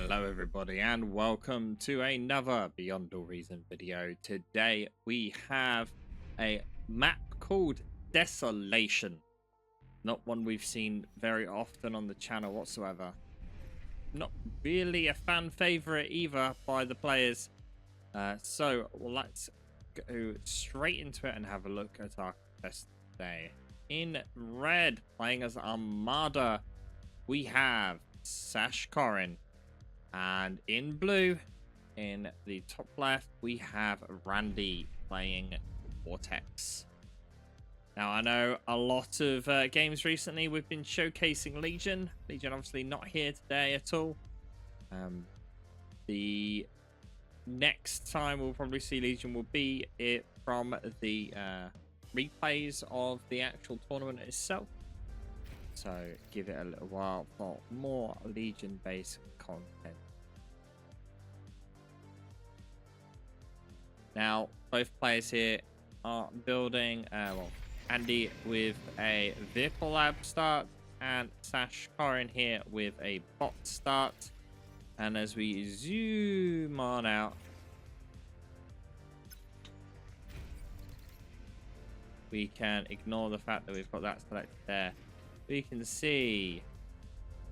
Hello everybody and welcome to another Beyond All Reason video. Today we have a map called Desolation. Not one we've seen very often on the channel whatsoever. Not really a fan favorite either by the players. So let's go straight into it and have a look at our contest today. In red, playing as Armada, we have Sashkorin. And in blue, in the top left, we have Randy playing Vortex. Now, I know a lot of games recently we've been showcasing Legion. Legion obviously not here today at all. The next time we'll probably see Legion will be from the replays of the actual tournament itself. So give it a little while for more Legion-based content. Now, both players here are building, Andy with a vehicle lab start and Sashkorin here with a bot start. And as we zoom on out, we can ignore the fact that we've got that selected there. We can see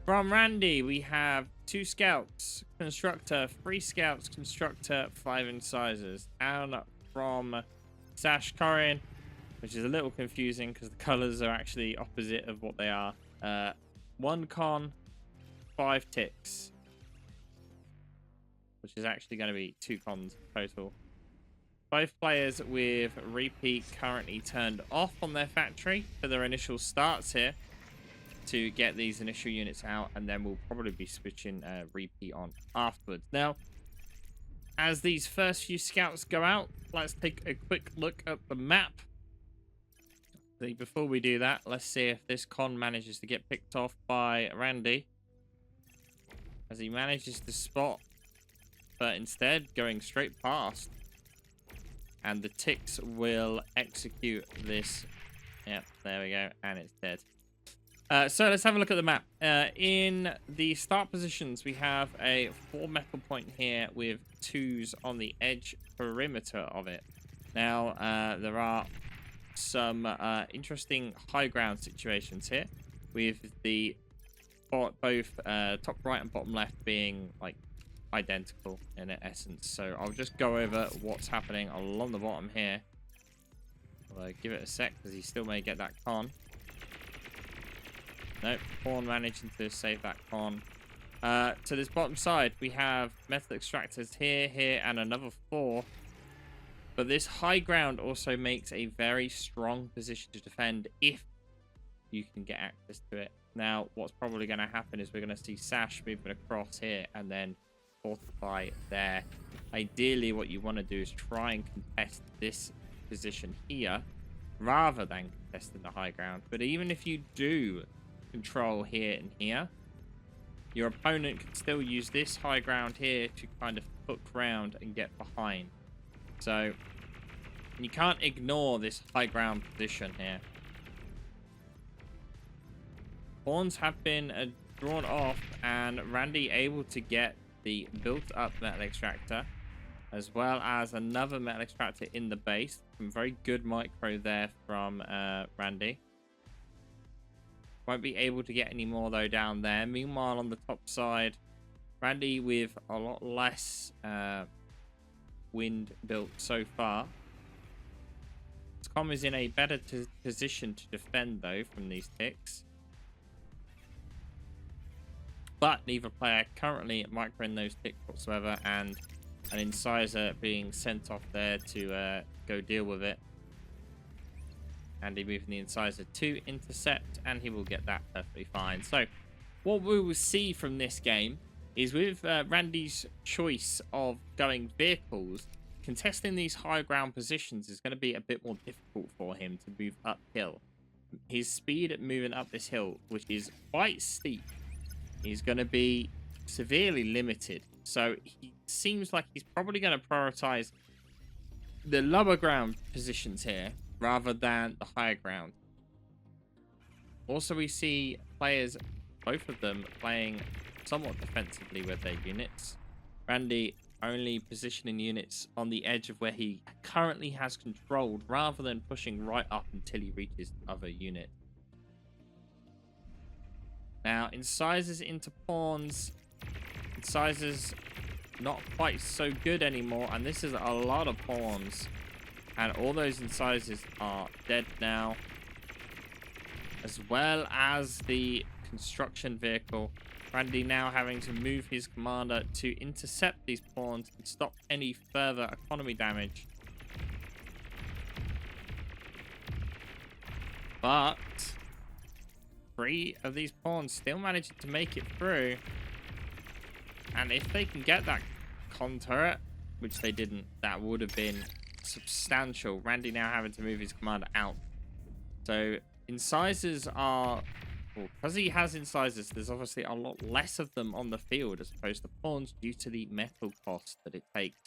from Randy, we have 2 scouts, constructor, 3 scouts, constructor, 5 incisors. And from Sashkorin, which is a little confusing because the colors are actually opposite of what they are. 1 con, 5 ticks, which is actually going to be 2 cons total. Both players with repeat currently turned off on their factory for their initial starts here, to get these initial units out, and then we'll probably be switching repeat on afterwards. Now, as these first few scouts go out, let's take a quick look at the map. Before we do that, let's see if this con manages to get picked off by Randy, as he manages to spot, but instead going straight past, and the ticks will execute this. Yep, there we go, and it's dead. So let's have a look at the map. In the start positions, we have a 4 metal point here with 2s on the edge perimeter of it. Now, there are some interesting high ground situations here, with the both top right and bottom left being like identical in essence. So I'll just go over what's happening along the bottom here. Although give it a sec because he still may get that con. Nope, Pawn managing to save that con. To this bottom side, we have metal extractors here, and another 4. But this high ground also makes a very strong position to defend if you can get access to it. Now, what's probably going to happen is we're going to see Sash moving across here and then fortify there. Ideally, what you want to do is try and contest this position here rather than contesting the high ground. But even if you do control here and here, your opponent can still use this high ground here to kind of hook round and get behind. So you can't ignore this high ground position here. Pawns have been drawn off, and Randy able to get the built up metal extractor as well as another metal extractor in the base. Some very good micro there from Randy. Won't be able to get any more though down there. Meanwhile, on the top side, Randy with a lot less wind built so far. Scom is in a better position to defend though from these ticks. But neither player currently microing those ticks whatsoever, and an incisor being sent off there to go deal with it. Andy moving the incisor to intercept, and he will get that perfectly fine. So what we will see from this game is with Randy's choice of going vehicles, contesting these high ground positions is going to be a bit more difficult for him to move uphill. His speed at moving up this hill, which is quite steep, is going to be severely limited. So he seems like he's probably going to prioritize the lower ground positions here rather than the higher ground. Also, we see players, both of them, playing somewhat defensively with their units. Randy only positioning units on the edge of where he currently has controlled rather than pushing right up until he reaches other units. Now, incisors into pawns. Incisors not quite so good anymore, and this is a lot of pawns. And all those incisors are dead now, as well as the construction vehicle. Randy now having to move his commander to intercept these pawns and stop any further economy damage. But 3 of these pawns still managing to make it through. And if they can get that con turret, which they didn't, that would have been substantial. Randy now having to move his commander out. So incisors are, well, because he has incisors, there's obviously a lot less of them on the field as opposed to pawns due to the metal cost that it takes.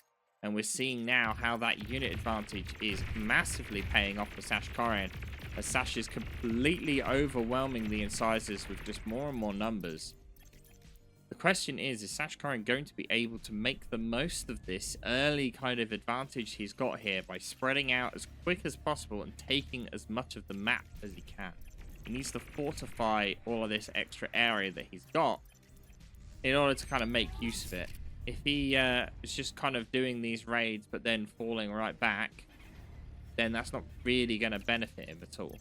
And we're seeing now how that unit advantage is massively paying off for Sashkorin, as Sash is completely overwhelming the incisors with just more and more numbers. The question is Sashkorin going to be able to make the most of this early kind of advantage he's got here by spreading out as quick as possible and taking as much of the map as he can? He needs to fortify all of this extra area that he's got in order to kind of make use of it. If he is just kind of doing these raids but then falling right back, then that's not really going to benefit him at all.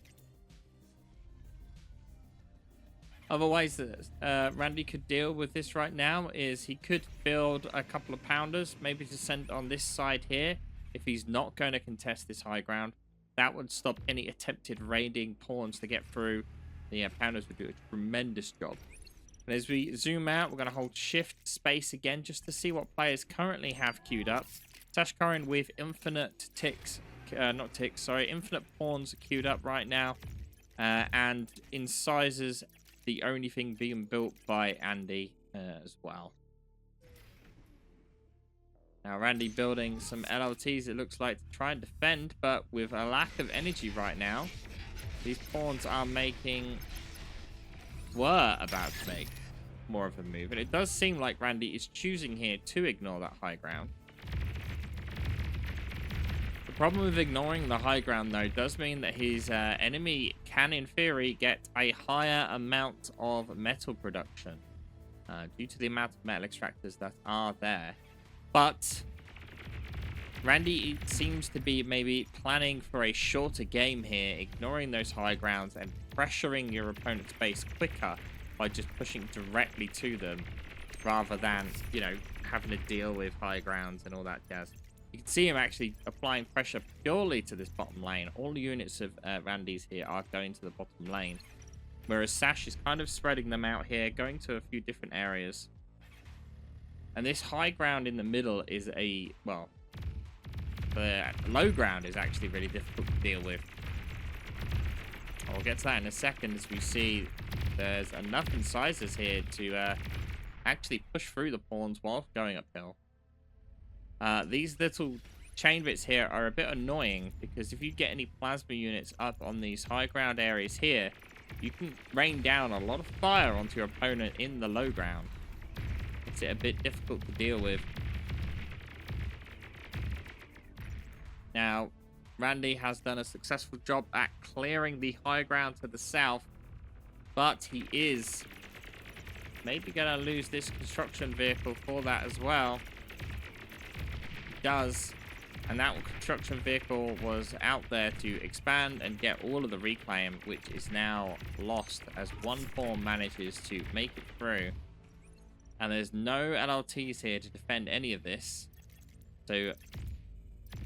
Other ways that Randy could deal with this right now is he could build a couple of pounders, maybe to send on this side here if he's not going to contest this high ground. That would stop any attempted raiding pawns to get through. The pounders would do a tremendous job. And as we zoom out, we're going to hold shift space again just to see what players currently have queued up. Sashkorin with infinite infinite pawns queued up right now. And incisors, the only thing being built by Andy as well. Now Randy building some LLTs, it looks like, to try and defend, but with a lack of energy right now, these pawns are were about to make more of a move. And it does seem like Randy is choosing here to ignore that high ground. The problem with ignoring the high ground, though, does mean that his enemy can, in theory, get a higher amount of metal production due to the amount of metal extractors that are there. But Randy seems to be maybe planning for a shorter game here, ignoring those high grounds and pressuring your opponent's base quicker by just pushing directly to them rather than, you know, having to deal with high grounds and all that jazz. You can see him actually applying pressure purely to this bottom lane. All the units of Randy's here are going to the bottom lane, whereas Sash is kind of spreading them out here, going to a few different areas. And this high ground in the middle is the low ground is actually really difficult to deal with. I'll get to that in a second as we see there's enough incisors here to actually push through the pawns while going uphill. These little chain bits here are a bit annoying because if you get any plasma units up on these high ground areas here, you can rain down a lot of fire onto your opponent in the low ground. Makes it a bit difficult to deal with. Now, Randy has done a successful job at clearing the high ground to the south, but he is maybe going to lose this construction vehicle for that as well. He does, and that construction vehicle was out there to expand and get all of the reclaim, which is now lost as one form manages to make it through. And there's no LLTs here to defend any of this. So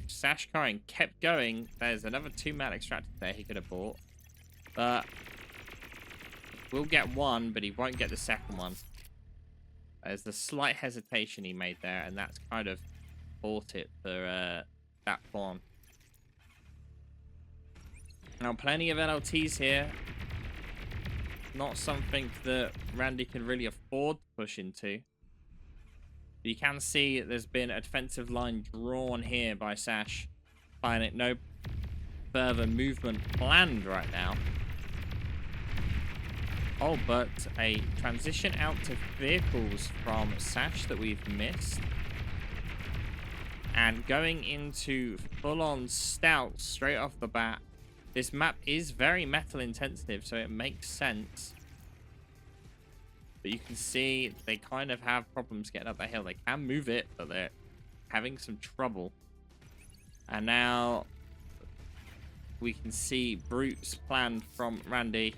Sashkorin kept going. There's another 2 metal extractors there he could have bought. But we'll get one, but he won't get the second one. There's the slight hesitation he made there, and that's kind of bought it for that pawn. Now, plenty of LLTs here. Not something that Randy can really afford to push into. But you can see that there's been a defensive line drawn here by Sash. Finding no further movement planned right now. Oh, but a transition out to vehicles from Sash that we've missed. And going into full-on stealth straight off the bat. This map is very metal intensive, so it makes sense. But you can see they kind of have problems getting up that hill. They can move it, but they're having some trouble. And now we can see Brute's plan from Randy.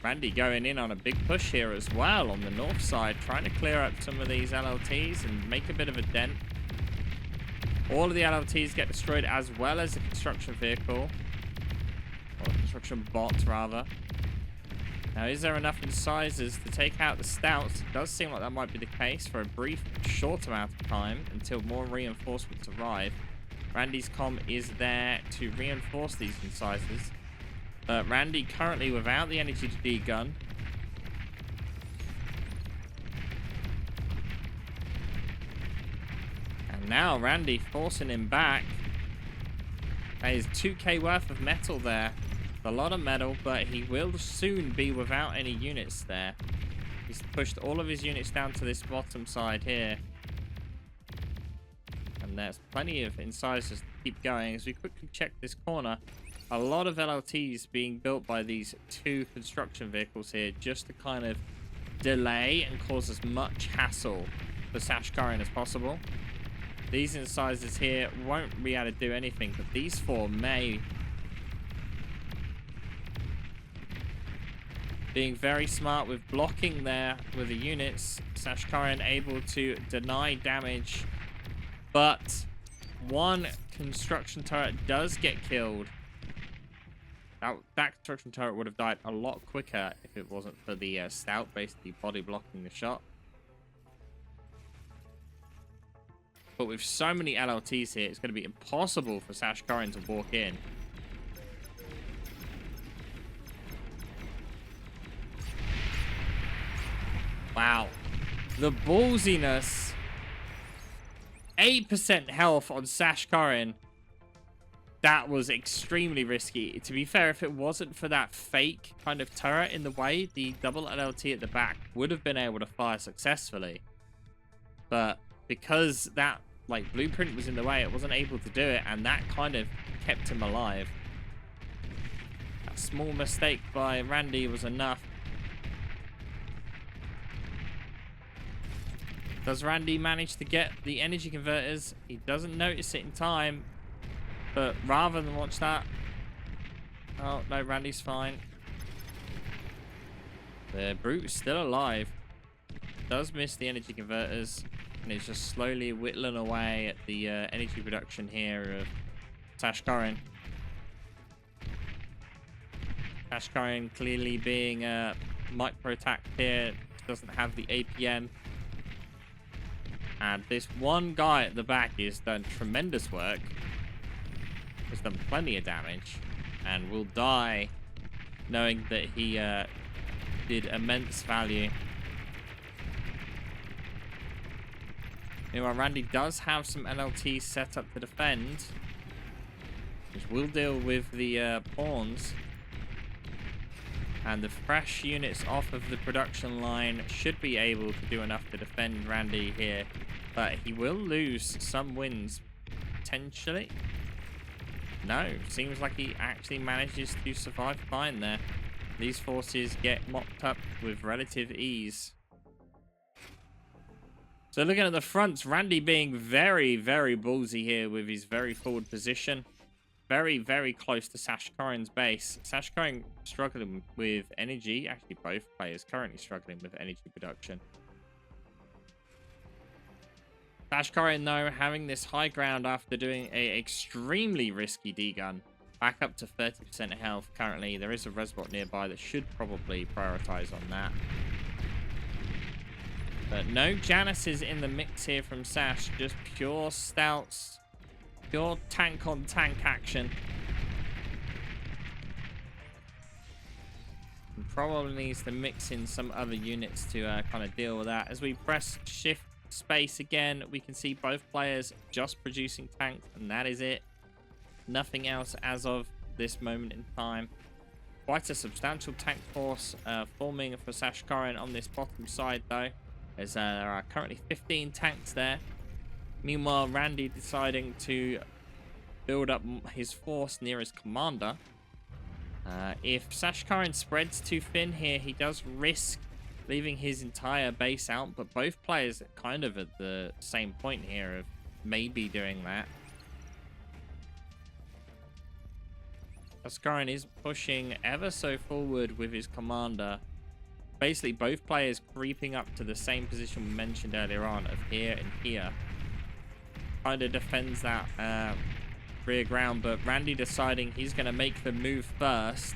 Randy going in on a big push here as well on the north side, trying to clear up some of these LLTs and make a bit of a dent. All of the LLTs get destroyed as well as the construction vehicle. Or construction bot, rather. Now, is there enough incisors to take out the stouts? It does seem like that might be the case for a brief, short amount of time until more reinforcements arrive. Randy's comm is there to reinforce these incisors. Randy currently without the energy to degun. And now Randy forcing him back. That is 2k worth of metal there. A lot of metal, but he will soon be without any units there. He's pushed all of his units down to this bottom side here. And there's plenty of incisors to keep going. As we quickly check this corner, a lot of LLTs being built by these two construction vehicles here just to kind of delay and cause as much hassle for Sashkorin as possible. These incisors here won't be able to do anything, but these four may. Being very smart with blocking there with the units. Sashkorin able to deny damage. But one construction turret does get killed. That construction turret would have died a lot quicker if it wasn't for the stout basically body blocking the shot. But with so many LLTs here, it's going to be impossible for Sashkorin to walk in. Wow. The ballsiness. 8% health on Sashkorin. That was extremely risky. To be fair, if it wasn't for that fake kind of turret in the way, the double LLT at the back would have been able to fire successfully. But because that blueprint was in the way, it wasn't able to do it, and that kind of kept him alive. That small mistake by Randy was enough. Does Randy manage to get the energy converters? He doesn't notice it in time. But rather than watch that... Oh, no, Randy's fine. The Brute is still alive. Does miss the energy converters. And is just slowly whittling away at the energy production here of Sashkorin. Sashkorin clearly being micro-attacked here. Doesn't have the APM. And this one guy at the back has done tremendous work. Has done plenty of damage. And will die knowing that he did immense value. Meanwhile, Randy does have some LLTs set up to defend. Which will deal with the pawns. And the fresh units off of the production line should be able to do enough to defend Randy here. But he will lose some wins, potentially. No, seems like he actually manages to survive fine there. These forces get mopped up with relative ease. So looking at the fronts, Randy being very, very ballsy here with his very forward position. Very, very close to Sashkorin's base. Sashkorin struggling with energy. Actually, both players currently struggling with energy production. Sashkorin, though, having this high ground after doing a extremely risky D-gun. Back up to 30% health currently. There is a resbot nearby that should probably prioritize on that. But no Janices in the mix here from Sash. Just pure stouts. Pure tank-on-tank action. And probably needs to mix in some other units to kind of deal with that. As we press shift space again, we can see both players just producing tanks, and that is it. Nothing else as of this moment in time. Quite a substantial tank force forming for Sashkorin on this bottom side, though, as there are currently 15 tanks there. Meanwhile, Randy deciding to build up his force near his commander. If Sashkorin spreads too thin here, he does risk leaving his entire base out, but both players are kind of at the same point here of maybe doing that. Sashkorin is pushing ever so forward with his commander. Basically, both players creeping up to the same position we mentioned earlier on of here and here. Kind of defends that rear ground, but Randy deciding he's going to make the move first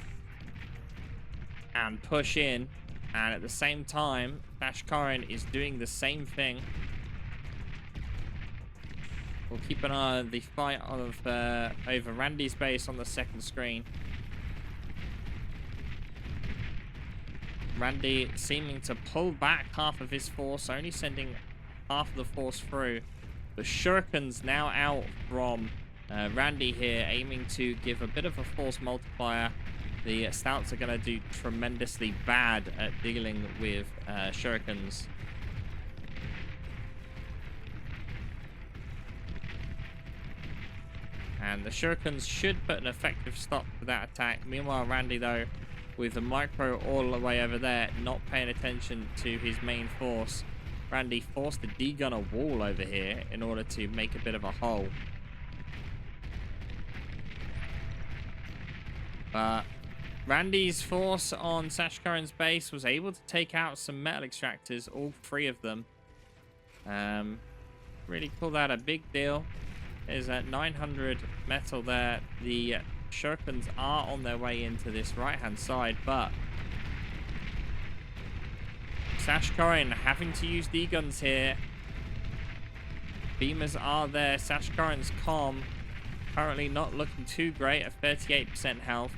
and push in. And at the same time, Sashkorin is doing the same thing. We'll keep an eye on the fight of over Randy's base on the second screen. Randy seeming to pull back half of his force, only sending half of the force through. The Shurikens now out from Randy here, aiming to give a bit of a force multiplier. The Stouts are going to do tremendously bad at dealing with Shurikens. And the Shurikens should put an effective stop to that attack. Meanwhile, Randy, though, with the micro all the way over there, not paying attention to his main force. Randy forced to degun a wall over here in order to make a bit of a hole. But Randy's force on Sashkorin's base was able to take out some metal extractors, all three of them. Really call that a big deal. There's that 900 metal there. The Shurikens are on their way into this right-hand side, but Sashkorin having to use D-guns here. Beamers are there. Sashkorin's comm currently not looking too great at 38% health.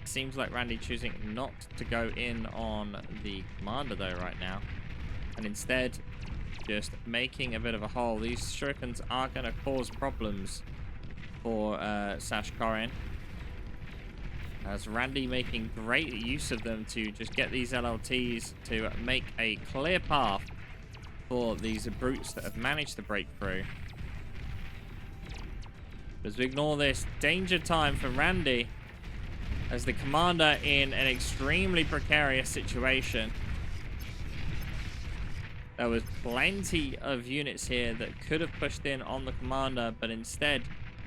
Seems like Randy choosing not to go in on the commander though right now, and instead just making a bit of a hole. These Shurikens are going to cause problems for Sashkorin, as Randy making great use of them to just get these LLTs to make a clear path for these brutes that have managed to break through. As we ignore this, danger time for Randy as the commander in an extremely precarious situation. There was plenty of units here that could have pushed in on the commander, but instead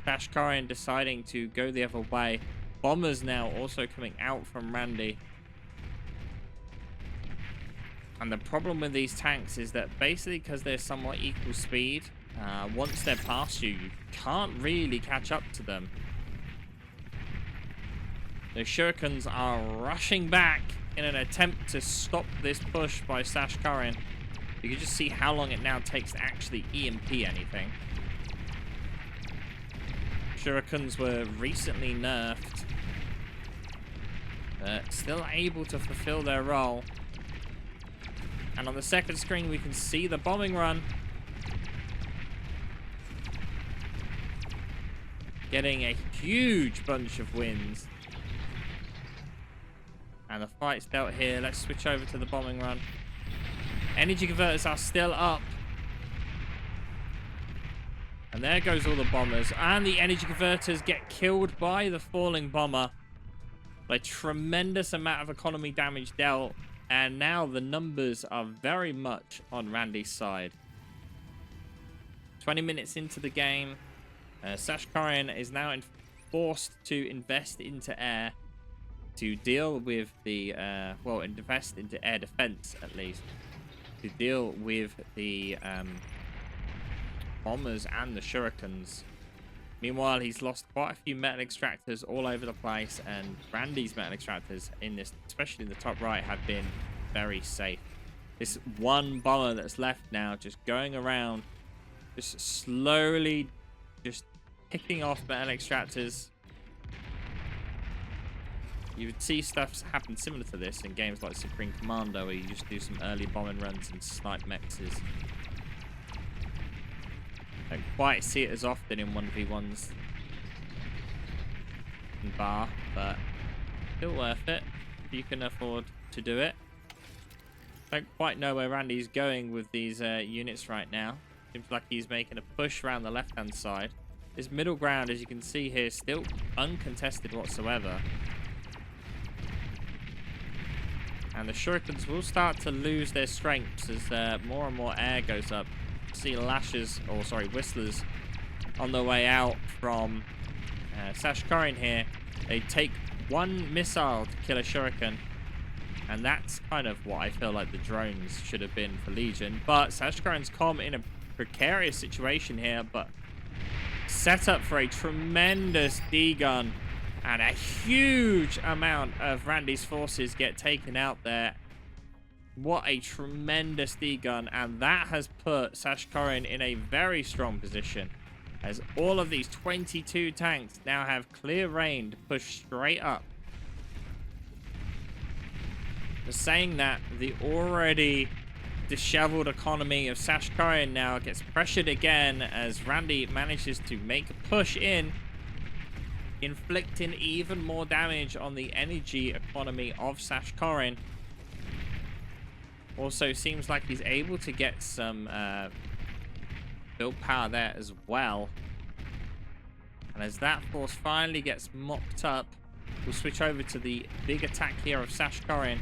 Sashkorin deciding to go the other way. Bombers now also coming out from Randy. And the problem with these tanks is that basically because they're somewhat equal speed, once they're past you, you can't really catch up to them. The Shurikens are rushing back in an attempt to stop this push by Sashkorin. You can just see how long it now takes to actually EMP anything. Shurikens were recently nerfed, but still able to fulfill their role. And on the second screen, we can see the bombing run. Getting a huge bunch of wins. And the fight's dealt here. Let's switch over to the bombing run. Energy converters are still up. And there goes all the bombers. And the energy converters get killed by the falling bomber. A tremendous amount of economy damage dealt. And now the numbers are very much on Randy's side. 20 minutes into the game. Sashkorin is now forced to invest into air to deal with the, well, invest into air defense at least, to deal with the bombers and the Shurikens. Meanwhile, he's lost quite a few metal extractors all over the place, and Randy's metal extractors in this, especially in the top right, have been very safe. This one bomber that's left now, just going around, just slowly, just picking off metal extractors. You would see stuff happen similar to this in games like Supreme Commando, where you just do some early bombing runs and snipe mexes. Don't quite see it as often in 1v1s. second bar, but still worth it if you can afford to do it. Don't quite know where Randy's going with these units right now. Seems like he's making a push around the left-hand side. This middle ground, as you can see here, is still uncontested whatsoever. And the shurikens will start to lose their strengths as more and more air goes up. See lashers, or sorry, whistlers on the way out from Sashkorin here. They take one missile to kill a shuriken. And that's kind of what I feel like the drones should have been for Legion. But Sashkorin's comm in a precarious situation here, but set up for a tremendous D-gun. And a huge amount of Randy's forces get taken out there. What a tremendous D-gun. And that has put Sashkorin in a very strong position, as all of these 22 tanks now have clear rain to push straight up. For saying that, the already disheveled economy of Sashkorin now gets pressured again as Randy manages to make a push in, inflicting even more damage on the energy economy of Sashkorin. Also seems like he's able to get some build power there as well. And as that force finally gets mopped up, we'll switch over to the big attack here of Sashkorin.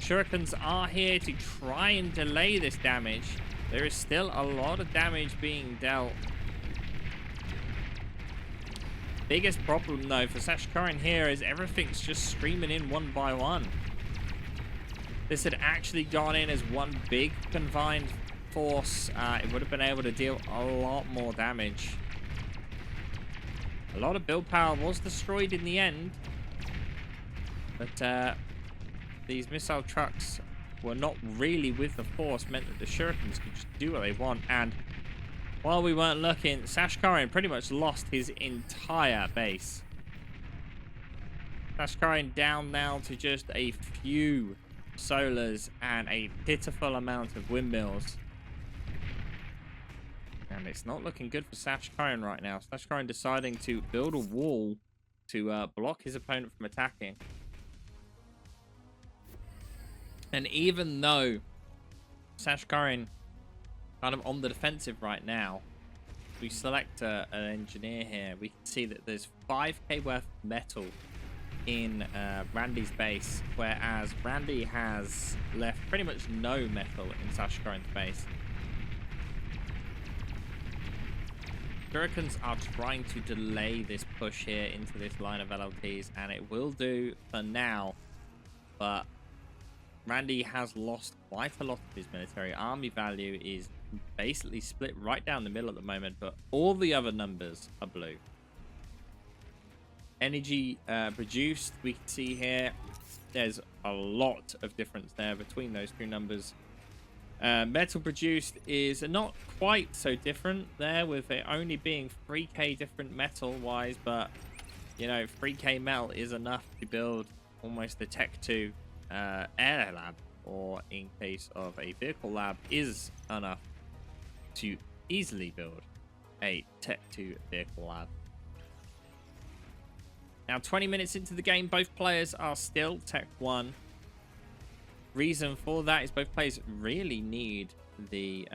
Shurikens are here to try and delay this damage. There is still a lot of damage being dealt. Biggest problem though for Sashkorin here is everything's just streaming in one by one. This had actually gone in as one big confined force. It would have been able to deal a lot more damage. A lot of build power was destroyed in the end, but these missile trucks were not really with the force, meant that the shurikens could just do what they want. And while we weren't looking, Sashkorin pretty much lost his entire base. Sashkorin down now to just a few solars and a pitiful amount of windmills. And it's not looking good for Sashkorin right now. Sashkorin deciding to build a wall to block his opponent from attacking. And even though Sashkorin kind of on the defensive right now, we select an engineer here, we can see that there's 5k worth of metal in Randy's base, whereas Randy has left pretty much no metal in Sashkorin's base. Shurikens are trying to delay this push here into this line of LLTs, and it will do for now, but Randy has lost quite a lot of his military. Army value is basically split right down the middle at the moment, but all the other numbers are blue. Energy produced, we can see here, there's a lot of difference there between those two numbers. Metal produced is not quite so different there, with it only being 3k different metal-wise, but, you know, 3k metal is enough to build almost the Tech 2 air lab, or in case of a vehicle lab, is enough to easily build a Tech 2 vehicle lab. Now 20 minutes into the game, both players are still Tech 1. Reason for that is both players really need the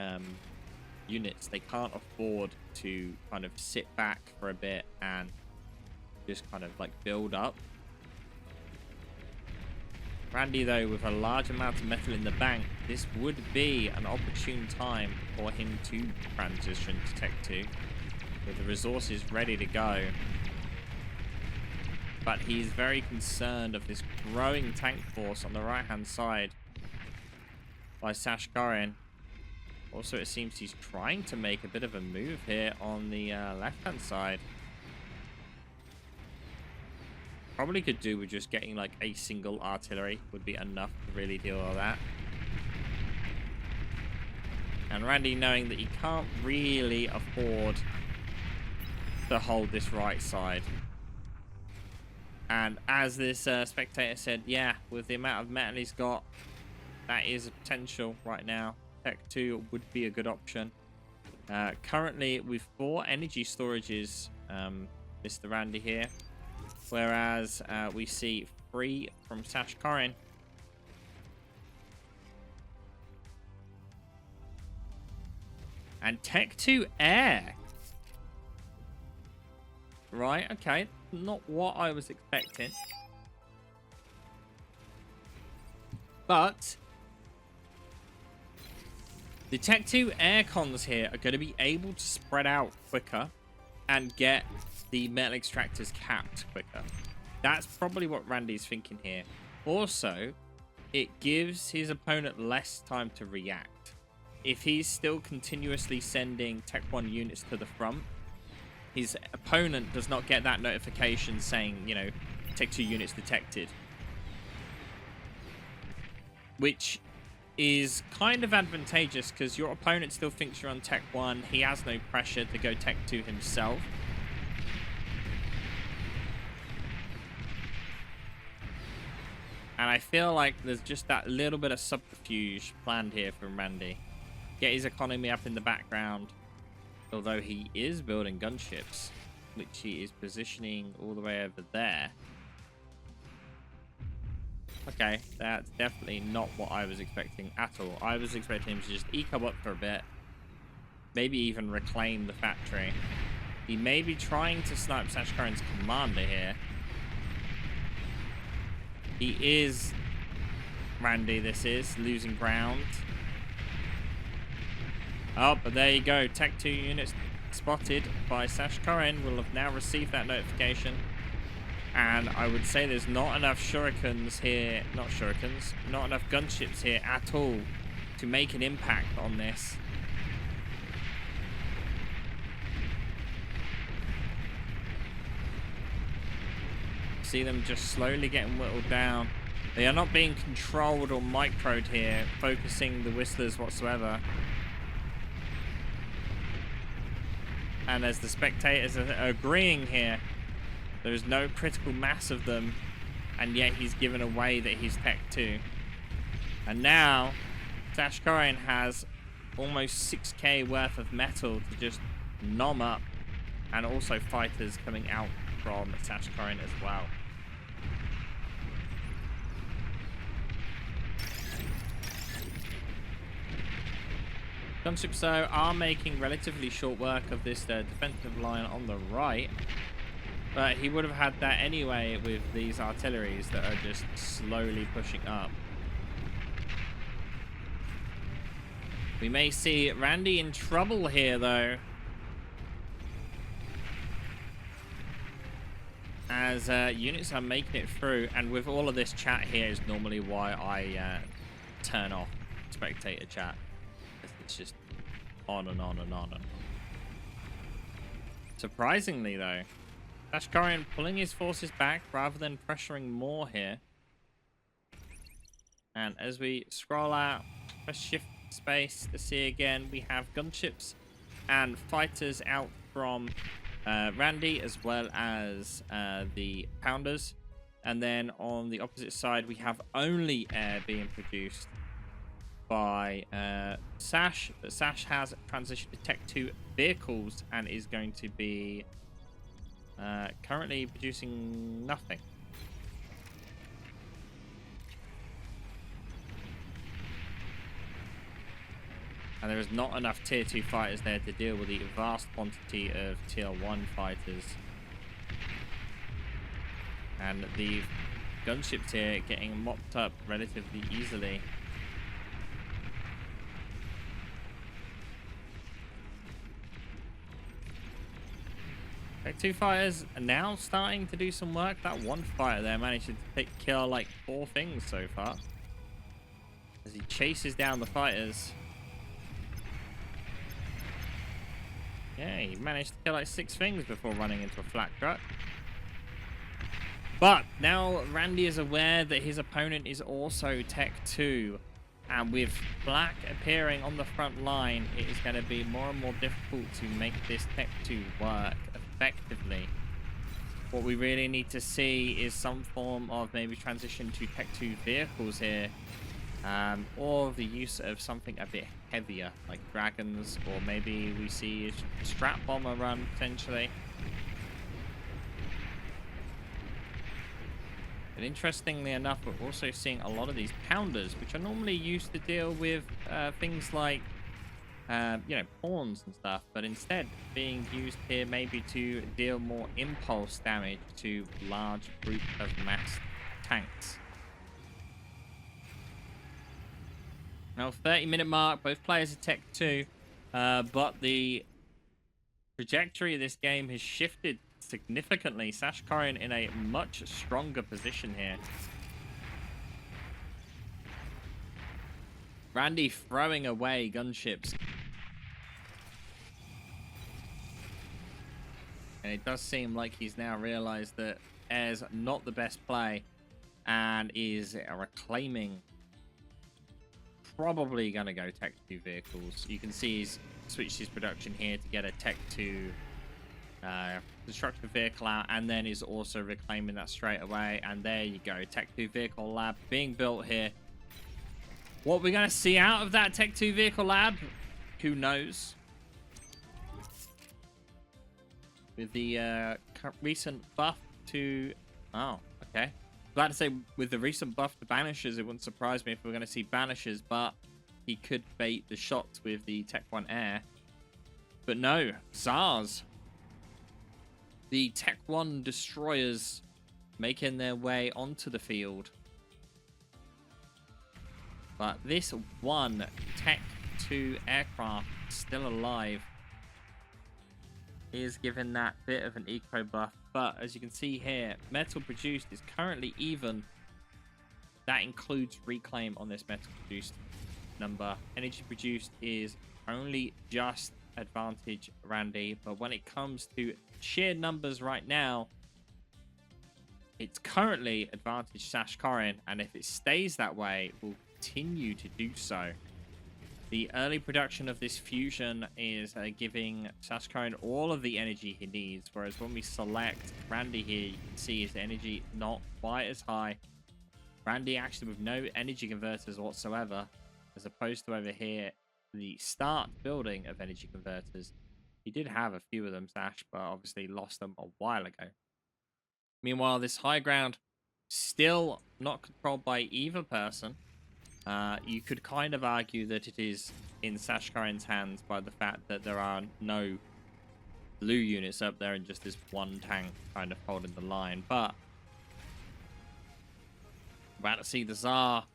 units. They can't afford to kind of sit back for a bit and just kind of like build up. Randy, though, with a large amount of metal in the bank, this would be an opportune time for him to transition to Tech 2 with the resources ready to go. But he's very concerned of this growing tank force on the right-hand side by Sashkorin. Also, it seems he's trying to make a bit of a move here on the left-hand side. Probably could do with just getting like a single artillery would be enough to really deal with that. And Randy, knowing that he can't really afford to hold this right side. And as this spectator said, yeah, with the amount of metal he's got, that is a potential right now. Tech 2 would be a good option. Currently, with 4 energy storages, Mr. Randy here, Whereas we see 3 from Sashkorin. And Tech 2 Air. Right, okay. Not what I was expecting. But the Tech 2 air cons here are going to be able to spread out quicker and get the metal extractors capped quicker. That's probably what Randy's thinking here. Also, it gives his opponent less time to react. If he's still continuously sending Tech 1 units to the front, his opponent does not get that notification saying, you know, Tech 2 units detected. Which is kind of advantageous because your opponent still thinks you're on Tech 1. He has no pressure to go Tech 2 himself. And I feel like there's just that little bit of subterfuge planned here from Randy. Get his economy up in the background. Although he is building gunships, which he is positioning all the way over there. Okay, that's definitely not what I was expecting at all. I was expecting him to just eco up for a bit. Maybe even reclaim the factory. He may be trying to snipe Sashkorin's commander here. He is, Randy, this is, losing ground. Oh, but there you go. Tech 2 units spotted by Sashkorin will have now received that notification. And I would say there's not enough shurikens here, not enough gunships here at all to make an impact on this. See them just slowly getting whittled down. They are not being controlled or microed here, focusing the whistlers whatsoever. And as the spectators are agreeing here, there is no critical mass of them, and yet he's given away that he's Tech 2. And now, Sashkorin has almost 6k worth of metal to just nom up, and also fighters coming out from Sashkorin as well. Gunships, though, are making relatively short work of this defensive line on the right. But he would have had that anyway with these artilleries that are just slowly pushing up. We may see Randy in trouble here, though. As units are making it through. And with all of this chat here is normally why I turn off spectator chat. It's just on and on and on and on. Surprisingly, though, Sashkorin pulling his forces back rather than pressuring more here. And as we scroll out, press shift space to see again, we have gunships and fighters out from Randy, as well as the pounders. And then on the opposite side, we have only air being produced by Sash. But Sash has transitioned to Tech 2 vehicles and is going to be currently producing nothing. And there is not enough tier 2 fighters there to deal with the vast quantity of tier 1 fighters. And the gunships here getting mopped up relatively easily. Tech 2 fighters are now starting to do some work. That one fighter there managed to kill like 4 things so far. As he chases down the fighters. Yeah, he managed to kill like 6 things before running into a flak truck. But now Randy is aware that his opponent is also Tech 2. And with black appearing on the front line, it is going to be more and more difficult to make this Tech 2 work effectively. What we really need to see is some form of maybe transition to Tech 2 vehicles here. Or the use of something a bit heavier, like dragons, or maybe we see a strap bomber run potentially. And interestingly enough, we're also seeing a lot of these pounders, which are normally used to deal with things like, pawns and stuff, but instead being used here maybe to deal more impulse damage to large group of massed tanks. Now, 30-minute mark, both players are Tech 2, but the trajectory of this game has shifted significantly. Sashkorin in a much stronger position here. Randy throwing away gunships. And it does seem like he's now realized that Air's not the best play and is reclaiming. Probably going to go Tech 2 vehicles. You can see he's switched his production here to get a Tech 2 constructor vehicle out, and then is also reclaiming that straight away. And there you go, Tech 2 vehicle lab being built here. What we're going to see out of that Tech 2 vehicle lab, who knows? With the recent buff to... Oh, okay. Glad to say, with the recent buff to Banishers, it wouldn't surprise me if we're going to see Banishers, but he could bait the shots with the Tech 1 Air. But no, Zars. The Tech 1 destroyers making their way onto the field. But this one Tech 2 aircraft still alive is given that bit of an eco buff. But as you can see here, metal produced is currently even. That includes reclaim on this metal produced number. Energy produced is only just advantage Randy, but when it comes to sheer numbers right now, it's currently advantage Sashkorin, and if it stays that way, it will continue to do so. The early production of this fusion is giving Sashkorin all of the energy he needs, whereas when we select Randy here, you can see his energy not quite as high. Randy actually with no energy converters whatsoever, as opposed to over here, the start building of energy converters. He did have a few of them, Sash, but obviously lost them a while ago. Meanwhile, this high ground still not controlled by either person. You could kind of argue that it is in Sashkorin's hands by the fact that there are no blue units up there and just this one tank kind of holding the line. But about to see the Tsar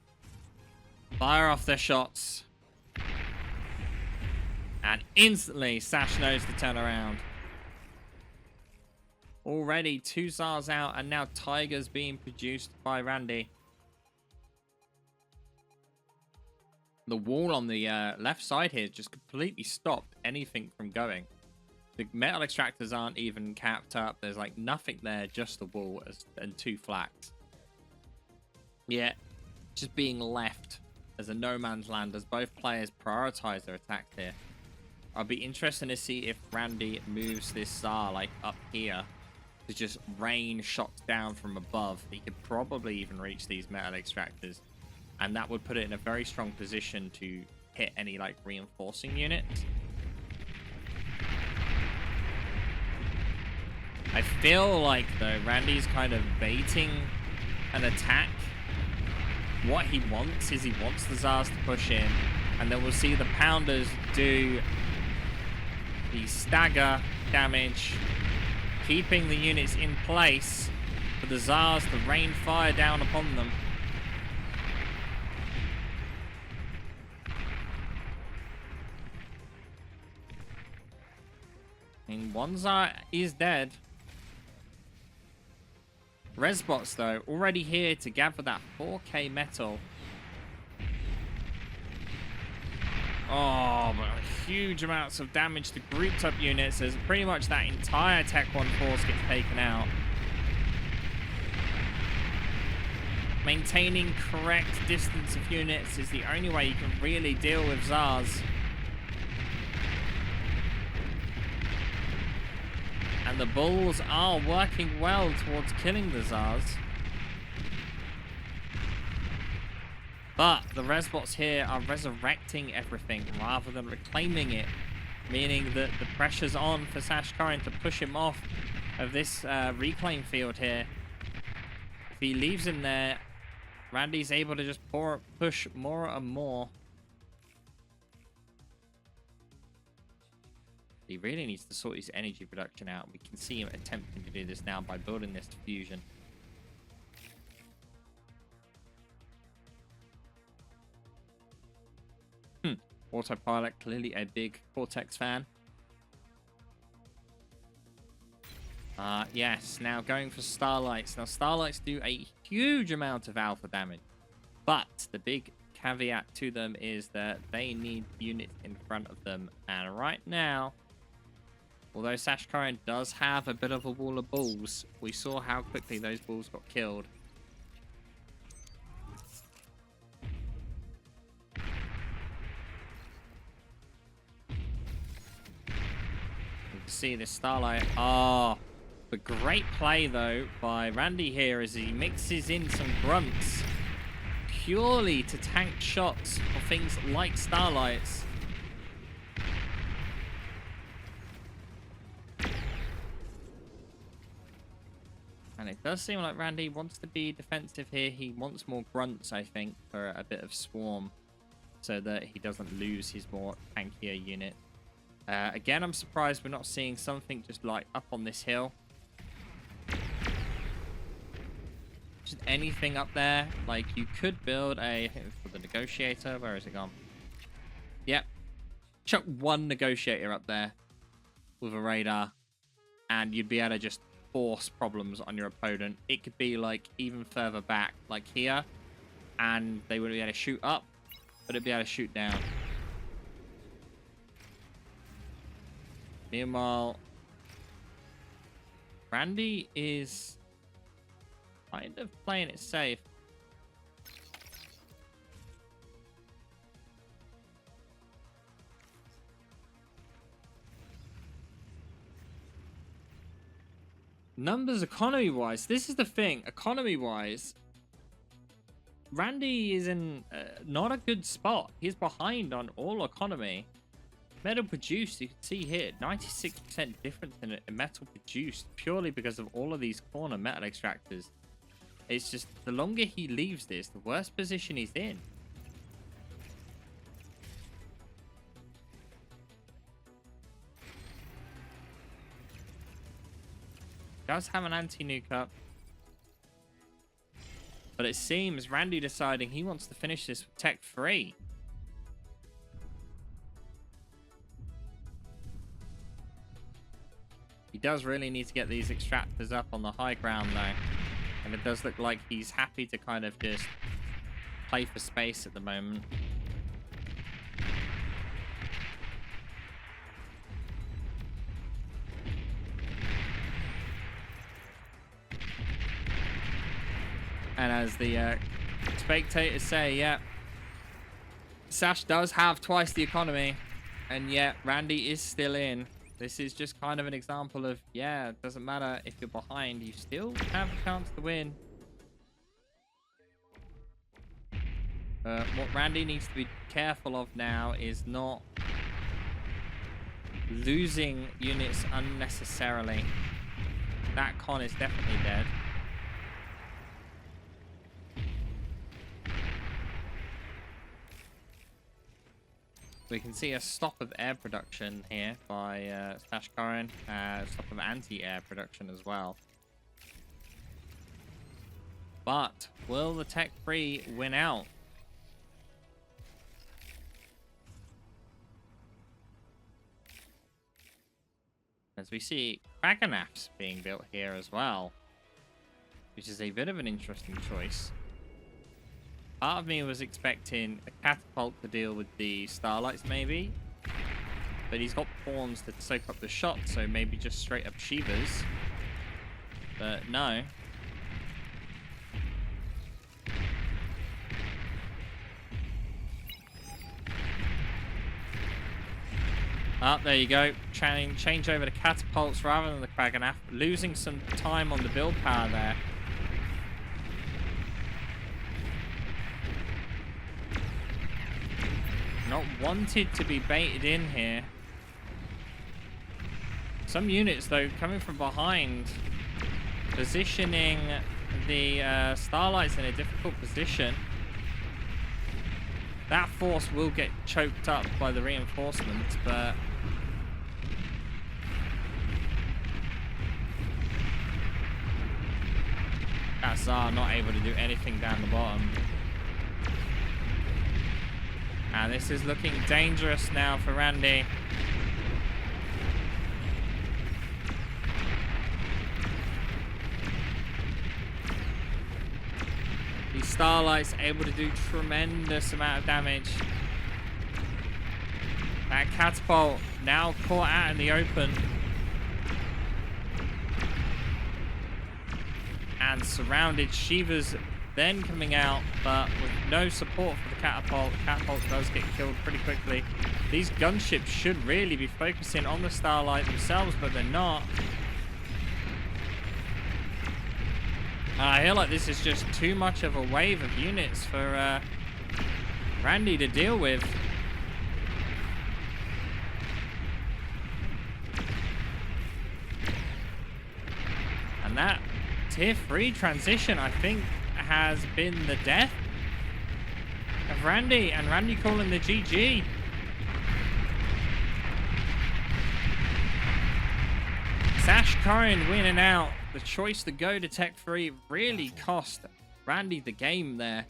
fire off their shots. And instantly, Sash knows to turn around. Already 2 Zars out, and now Tigers being produced by Randy. The wall on the left side here just completely stopped anything from going. The metal extractors aren't even capped up. There's like nothing there, just the wall and 2 flaks. Yeah, just being left as a no man's land as both players prioritize their attacks here. I'll be interested to see if Randy moves this Tsar like up here to just rain shots down from above. He could probably even reach these metal extractors, and that would put it in a very strong position to hit any like reinforcing units. I feel like though Randy's kind of baiting an attack. What he wants is he wants the Zars to push in, and then we'll see the Pounders do the stagger damage, keeping the units in place for the Zars to rain fire down upon them. And one Zar is dead. Resbots, though, already here to gather that 4K metal. Oh, but huge amounts of damage to grouped up units as pretty much that entire Tech 1 force gets taken out. Maintaining correct distance of units is the only way you can really deal with Zars. And the Bulls are working well towards killing the Zars. But the Resbots here are resurrecting everything rather than reclaiming it. Meaning that the pressure's on for Sashkorin to push him off of this reclaim field here. he leaves him there, Randy's able to just push more and more. He really needs to sort his energy production out. We can see him attempting to do this now by building this diffusion. Autopilot, clearly a big Cortex fan. Yes, now going for Starlights. Now, Starlights do a huge amount of alpha damage. But the big caveat to them is that they need units in front of them. And right now, although Sashkorin does have a bit of a wall of bulls, we saw how quickly those bulls got killed. See this Starlight. The great play though by Randy here as he mixes in some grunts purely to tank shots of things like Starlights. And it does seem like Randy wants to be defensive here. He wants more grunts, I think, for a bit of swarm so that he doesn't lose his more tankier unit. Again, I'm surprised we're not seeing something just like up on this hill. Just anything up there. Like you could build a, I think it's called the negotiator. Where is it gone? Yep. Chuck one negotiator up there with a radar and you'd be able to just force problems on your opponent. It could be like even further back, like here, and they wouldn't be able to shoot up, but it'd be able to shoot down. Meanwhile, Randy is kind of playing it safe. Numbers economy-wise, this is the thing. Economy-wise, Randy is in not a good spot. He's behind on all economy. Metal produced, you can see here, 96% difference in metal produced purely because of all of these corner metal extractors. It's just the longer he leaves this, the worse position he's in. Does have an anti-nuke up. But it seems Randy deciding he wants to finish this with tech 3. He does really need to get these extractors up on the high ground though. And it does look like he's happy to kind of just play for space at the moment. And as the spectators say, yeah, Sash does have twice the economy, and yet Randy is still in. This is just kind of an example of, yeah, it doesn't matter if you're behind, you still have a chance to win. What Randy needs to be careful of now is not losing units unnecessarily. That con is definitely dead. We can see a stop of air production here by Sashkorin, stop of anti-air production as well. But will the Tech 3 win out? As we see Krakenafs being built here as well, which is a bit of an interesting choice. Part of me was expecting a catapult to deal with the Starlights maybe, but he's got pawns to soak up the shot, so maybe just straight up Shivas. But no. There you go. Change over to catapults rather than the Krakenaf, losing some time on the build power there. Not wanted to be baited in here. Some units, though, coming from behind, positioning the Starlight's in a difficult position. That force will get choked up by the reinforcements, but that Zar not able to do anything down the bottom. And this is looking dangerous now for Randy. The Starlight's able to do tremendous amount of damage. That catapult now caught out in the open. And surrounded. Shiva's then coming out, but with no support for the catapult. The catapult does get killed pretty quickly. These gunships should really be focusing on the Starlight themselves, but they're not. I feel like this is just too much of a wave of units for Randy to deal with. And that tier 3 transition, I think, has been the death of Randy, and Randy calling the GG. Sashkorin winning out. The choice to go to Tech 3 really cost Randy the game there.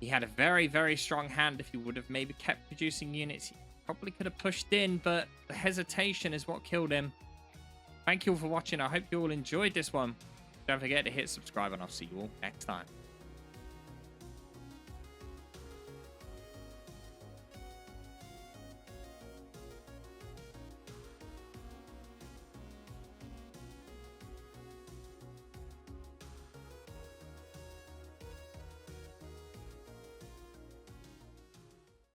He had a very, very strong hand. If he would have maybe kept producing units, he probably could have pushed in, but the hesitation is what killed him. Thank you all for watching. I hope you all enjoyed this one. Don't forget to hit subscribe, and I'll see you all next time.